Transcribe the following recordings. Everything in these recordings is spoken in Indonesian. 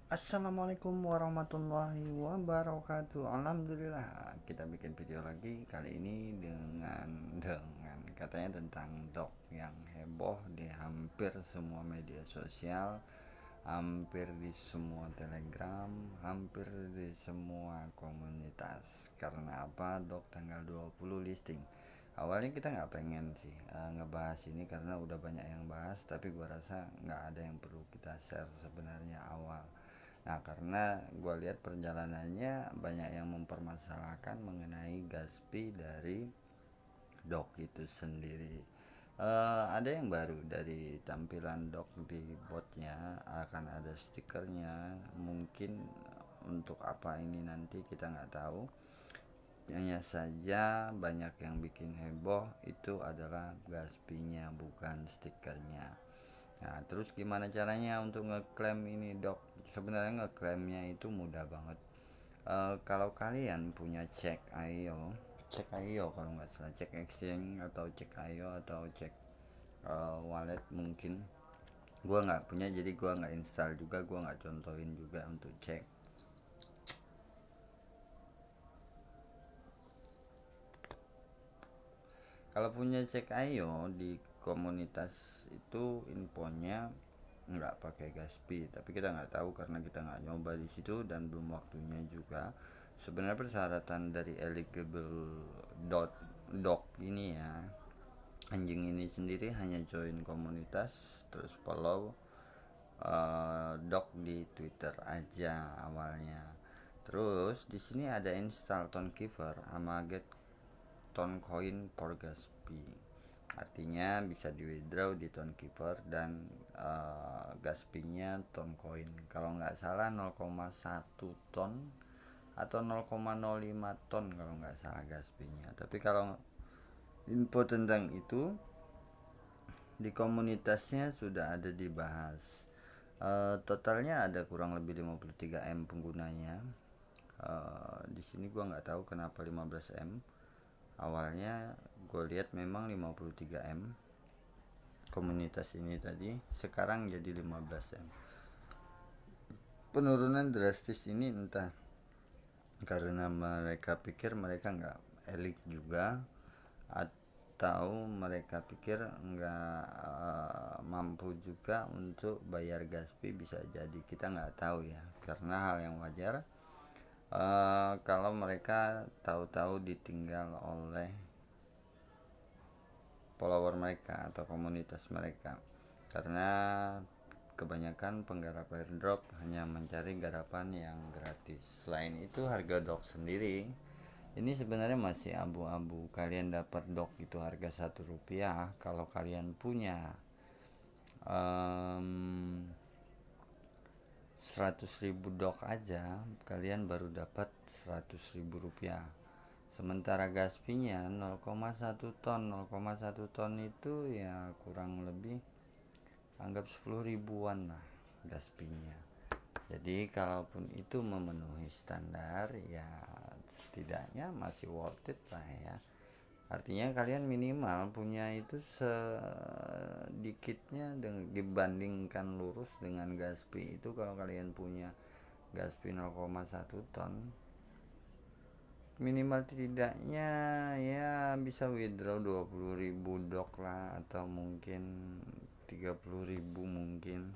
Assalamualaikum warahmatullahi wabarakatuh. Alhamdulillah kita bikin video lagi kali ini dengan katanya tentang dog yang heboh di hampir semua media sosial, hampir di semua telegram, hampir di semua komunitas. Karena apa? Dog tanggal 20 listing. Awalnya kita nggak pengen sih ngebahas ini karena udah banyak yang bahas, tapi gua rasa nggak ada yang perlu kita share sebenarnya awal. Nah, karena gue lihat perjalanannya banyak yang mempermasalahkan mengenai Gaspi dari Dok itu sendiri. Ada yang baru dari tampilan Dok di botnya, akan ada stikernya. Mungkin untuk apa ini nanti kita nggak tahu. Hanya saja banyak yang bikin heboh itu adalah Gaspinya, bukan stikernya. Nah, terus gimana caranya untuk ngeklaim ini, Dok? Sebenarnya ngeklaimnya itu mudah banget. Kalau kalian punya cek IO kalau nggak salah, cek exchange atau cek IO atau cek wallet mungkin. Gua nggak punya, jadi gua nggak install juga, gua nggak contohin juga untuk cek. Kalau punya cek IO di komunitas itu infonya nggak pakai Gaspi, tapi kita nggak tahu karena kita nggak nyoba di situ dan belum waktunya juga. Sebenarnya persyaratan dari eligible dot ini ya, anjing ini sendiri hanya join komunitas, terus follow dog di Twitter aja awalnya. Terus di sini ada install Tonekeeper sama get Tonecoin for Gaspi. Artinya bisa di withdraw di Tonekeeper dan Gaspinya Tonecoin. Kalau nggak salah 0,1 ton atau 0,05 ton kalau nggak salah Gaspinya. Tapi kalau info tentang itu di komunitasnya sudah ada dibahas. Totalnya ada kurang lebih 53 M penggunanya. Di sini gua nggak tahu kenapa 15 M. Awalnya gue lihat memang 53 M komunitas ini tadi, sekarang jadi 15 M. Penurunan drastis ini entah karena mereka pikir mereka nggak elit juga, atau mereka pikir nggak mampu juga untuk bayar Gaspi, bisa jadi, kita nggak tahu ya, karena hal yang wajar kalau mereka tahu-tahu ditinggal oleh follower mereka atau komunitas mereka, karena kebanyakan penggarap airdrop hanya mencari garapan yang gratis. Selain itu harga dock sendiri ini sebenarnya masih abu-abu. Kalian dapat dock itu harga Rp1 kalau kalian punya 100.000 dock aja, kalian baru dapat Rp100.000. Sementara gaspinya 0,1 ton. 0,1 ton itu ya kurang lebih anggap 10 ribuan lah gaspinya. Jadi kalaupun itu memenuhi standar ya setidaknya masih worth it lah ya. Artinya kalian minimal punya itu sedikitnya dibandingkan lurus dengan gaspi itu. Kalau kalian punya gaspi 0,1 ton, minimal tidaknya ya bisa withdraw 20.000 dok lah, atau mungkin 30.000 mungkin.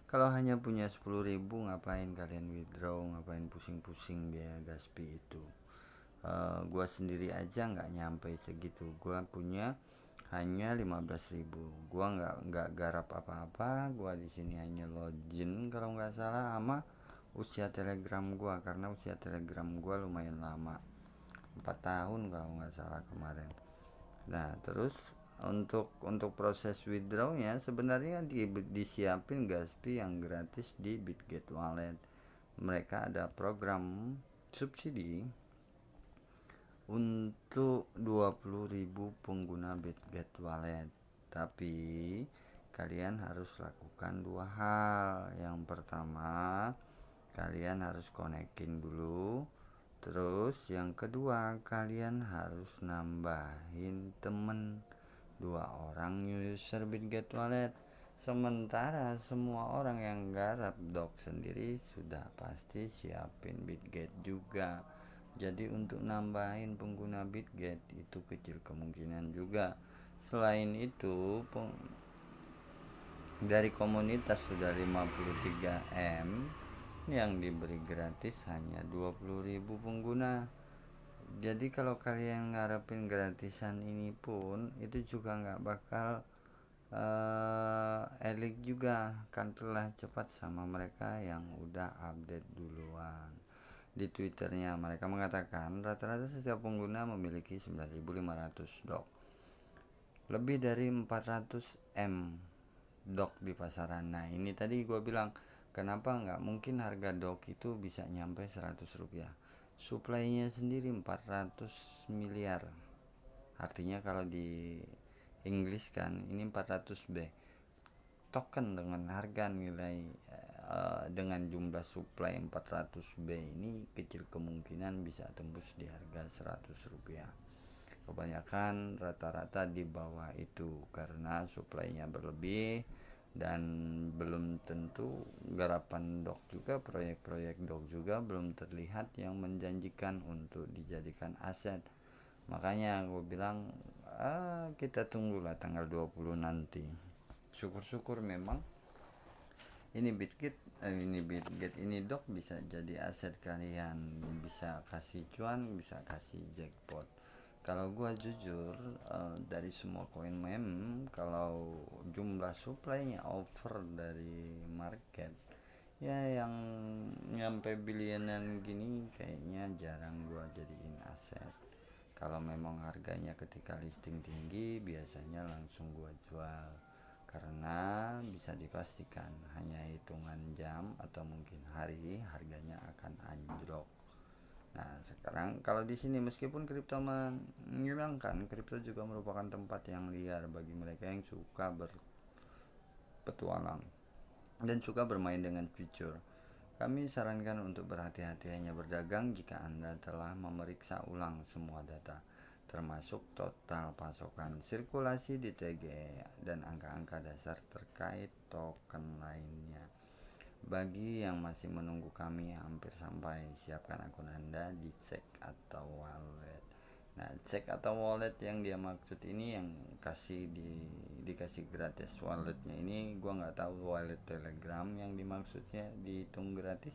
Kalau hanya punya 10.000 ngapain kalian withdraw, ngapain pusing-pusing biaya gaspi itu. Gua sendiri aja nggak nyampe segitu, gua punya hanya 15.000. Gua nggak garap apa-apa, gua di sini hanya login kalau nggak salah sama usia telegram gua, karena usia telegram gua lumayan lama, 4 tahun kalau nggak salah kemarin. Nah, terus untuk proses withdrawnya sebenarnya disiapin Gaspi yang gratis di Bitget Wallet. Mereka ada program subsidi untuk 20.000 pengguna Bitget Wallet. Tapi kalian harus lakukan dua hal. Yang pertama, kalian harus konekin dulu. Terus yang kedua, kalian harus nambahin temen 2 orang user Bitget Wallet. Sementara semua orang yang garap dock sendiri sudah pasti siapin Bitget juga. Jadi untuk nambahin pengguna Bitget itu kecil kemungkinan juga. Selain itu, dari komunitas sudah 53M yang diberi gratis hanya 20.000 pengguna. Jadi kalau kalian ngarepin gratisan ini pun itu juga nggak bakal elik juga, kan telah cepat sama mereka yang udah update duluan. Di twitternya mereka mengatakan rata-rata setiap pengguna memiliki 9.500 dok, lebih dari 400 M dok di pasaran. Nah ini tadi gue bilang kenapa nggak mungkin harga dok itu bisa nyampe 100 rupiah. Supply-nya sendiri 400 miliar. Artinya kalau di Inggris kan ini 400B token dengan harga nilai dengan jumlah supply 400B ini kecil kemungkinan bisa tembus di harga 100 rupiah. Kebanyakan rata-rata di bawah itu karena supply-nya berlebih dan belum tentu garapan dok juga, proyek-proyek dok juga belum terlihat yang menjanjikan untuk dijadikan aset. Makanya gue bilang kita tunggulah tanggal 20 nanti. Syukur-syukur memang ini Bitget ini dok bisa jadi aset kalian, bisa kasih cuan, bisa kasih jackpot. Kalau gua jujur dari semua koin meme, kalau jumlah supply-nya over dari market ya yang nyampe bilionan gini kayaknya jarang gua jadiin aset. Kalau memang harganya ketika listing tinggi biasanya langsung gua jual karena bisa dipastikan hanya hitungan jam atau mungkin hari harganya akan anjlok. Nah sekarang kalau di sini meskipun kripto menghilangkan, kripto juga merupakan tempat yang liar bagi mereka yang suka berpetualang dan suka bermain dengan fitur. Kami sarankan untuk berhati-hati hanya berdagang jika Anda telah memeriksa ulang semua data, termasuk total pasokan, sirkulasi di TGE, dan angka-angka dasar terkait token lainnya. Bagi yang masih menunggu kami hampir sampai, siapkan akun Anda di cek atau wallet. Nah, cek atau wallet yang dia maksud ini yang dikasih gratis walletnya ini, gua nggak tahu wallet Telegram yang dimaksudnya dihitung gratis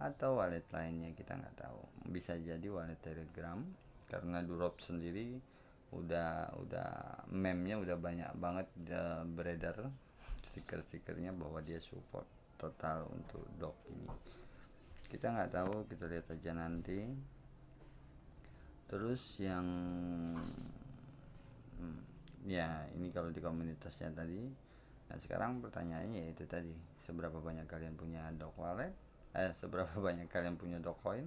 atau wallet lainnya kita nggak tahu. Bisa jadi wallet Telegram karena Durop sendiri udah meme-nya udah banyak banget beredar stiker-stikernya bahwa dia support total untuk dok ini. Kita nggak tahu, kita lihat aja nanti. Terus yang ya ini kalau di komunitasnya tadi. Nah sekarang pertanyaannya yaitu tadi, seberapa banyak kalian punya dok wallet, seberapa banyak kalian punya dok coin,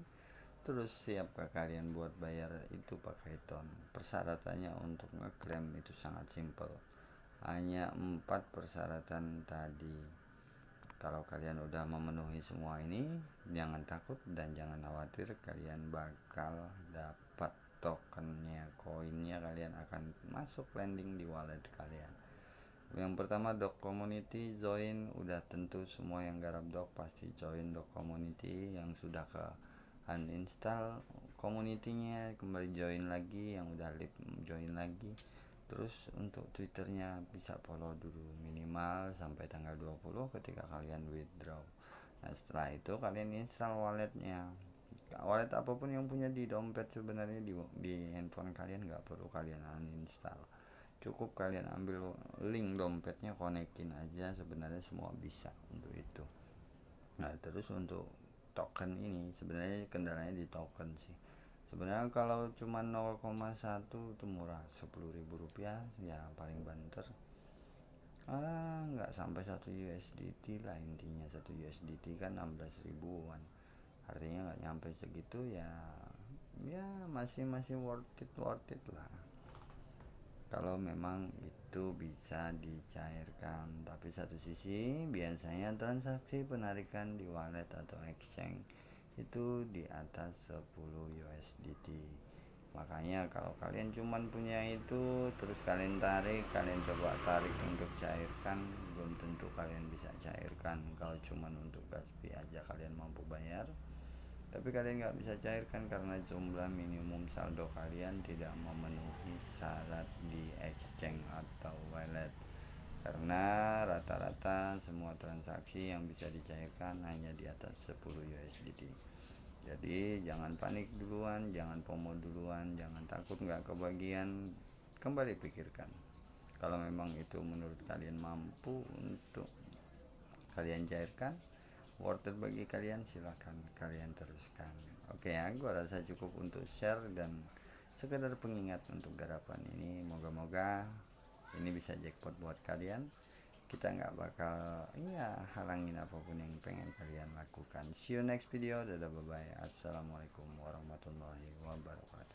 terus siapkah kalian buat bayar itu pakai ton. Persyaratannya untuk ngeklaim itu sangat simple, hanya 4 persyaratan tadi. Kalau kalian udah memenuhi semua ini, jangan takut dan jangan khawatir, kalian bakal dapat tokennya, koinnya kalian akan masuk landing di wallet kalian. Yang pertama dok community, join. Udah tentu semua yang garap dok pasti join dok community. Yang sudah ke uninstall community-nya kembali join lagi, yang udah live join lagi. Terus untuk twitternya bisa follow dulu minimal sampai tanggal 20 ketika kalian withdraw. Nah setelah itu kalian install walletnya. Wallet apapun yang punya di dompet sebenarnya di handphone kalian nggak perlu kalian uninstall, cukup kalian ambil link dompetnya, konekin aja, sebenarnya semua bisa untuk itu. Nah terus untuk token ini sebenarnya kendalanya di token sih. Sebenarnya kalau cuma 0,1 itu murah, 10.000 rupiah ya paling banter. Nggak sampai 1 USDT lah intinya. 1 USDT kan 16 ribuan, artinya nggak nyampe segitu ya. Ya masih worth it lah kalau memang itu bisa dicairkan. Tapi satu sisi biasanya transaksi penarikan di wallet atau exchange itu di atas 10 USDT. Makanya kalau kalian cuman punya itu terus kalian coba tarik untuk cairkan, belum tentu kalian bisa cairkan. Kalau cuman untuk gas fee aja kalian mampu bayar, tapi kalian nggak bisa cairkan karena jumlah minimum saldo kalian tidak memenuhi syarat di exchange atau wallet. Karena rata-rata semua transaksi yang bisa dicairkan hanya di atas 10 USDT. Jadi jangan panik duluan, jangan FOMO duluan, jangan takut nggak kebagian. Kembali pikirkan, kalau memang itu menurut kalian mampu untuk kalian cairkan, worth it bagi kalian, silahkan kalian teruskan. Oke ya, gua rasa cukup untuk share dan sekedar pengingat untuk garapan ini. Moga-moga ini bisa jackpot buat kalian. Kita nggak bakal halangin apapun yang pengen kalian lakukan. See you next video. Dadah, bye bye. Assalamualaikum warahmatullahi wabarakatuh.